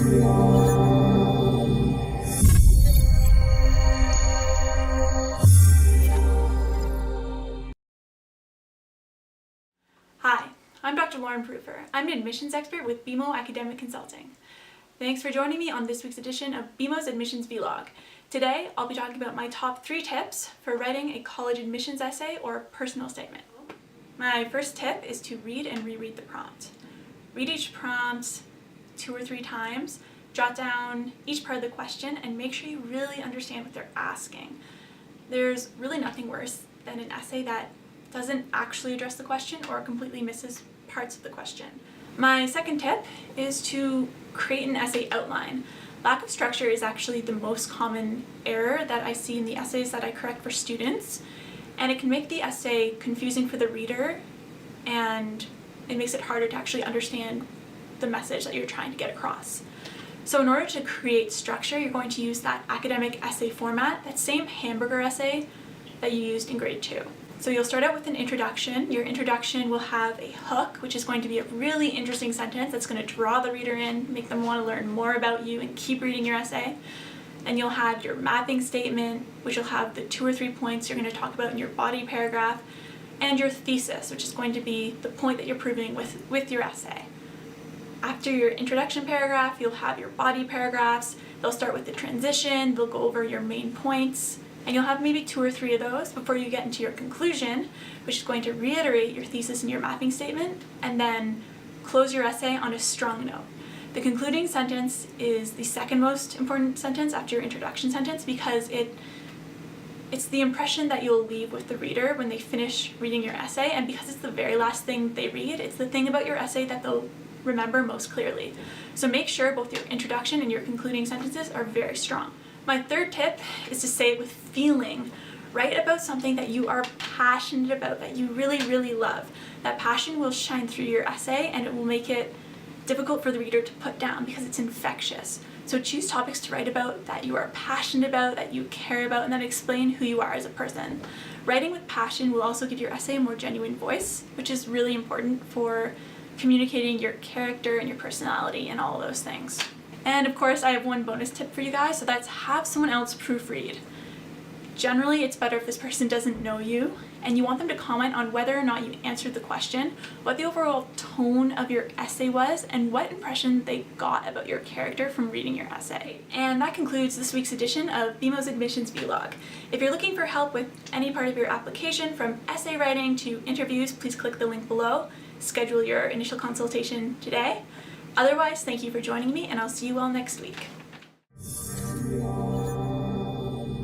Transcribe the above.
Hi, I'm Dr. Lauren Proofer. I'm an admissions expert with BMO Academic Consulting. Thanks for joining me on this week's edition of BMO's Admissions Vlog. Today, I'll be talking about my top 3 tips for writing a college admissions essay or personal statement. My first tip is to read and reread the prompt. Read each prompt 2 or 3 times, jot down each part of the question, and make sure you really understand what they're asking. There's really nothing worse than an essay that doesn't actually address the question or completely misses parts of the question. My second tip is to create an essay outline. Lack of structure is actually the most common error that I see in the essays that I correct for students, and it can make the essay confusing for the reader, and it makes it harder to actually understand the message that you're trying to get across. So in order to create structure, you're going to use that academic essay format, that same hamburger essay that you used in grade 2. So you'll start out with an introduction. Your introduction will have a hook, which is going to be a really interesting sentence that's going to draw the reader in, make them want to learn more about you and keep reading your essay. And you'll have your mapping statement, which will have the 2 or 3 points you're going to talk about in your body paragraph, and your thesis, which is going to be the point that you're proving with your essay. After your introduction paragraph, you'll have your body paragraphs. They'll start with the transition, they'll go over your main points, and you'll have maybe 2 or 3 of those before you get into your conclusion, which is going to reiterate your thesis and your mapping statement, and then close your essay on a strong note. The concluding sentence is the second most important sentence after your introduction sentence because it's the impression that you'll leave with the reader when they finish reading your essay, and because it's the very last thing they read, it's the thing about your essay that they'll remember most clearly. So make sure both your introduction and your concluding sentences are very strong. My third tip is to say it with feeling. Write about something that you are passionate about, that you really, really love. That passion will shine through your essay, and it will make it difficult for the reader to put down because it's infectious. So choose topics to write about that you are passionate about, that you care about, and that explain who you are as a person. Writing with passion will also give your essay a more genuine voice, which is really important for communicating your character and your personality and all those things. And of course, I have one bonus tip for you guys, so that's have someone else proofread. Generally, it's better if this person doesn't know you, and you want them to comment on whether or not you answered the question, what the overall tone of your essay was, and what impression they got about your character from reading your essay. And that concludes this week's edition of BMO's Admissions Vlog. If you're looking for help with any part of your application, from essay writing to interviews, please click the link below. Schedule your initial consultation today. Otherwise, thank you for joining me, and I'll see you all next week.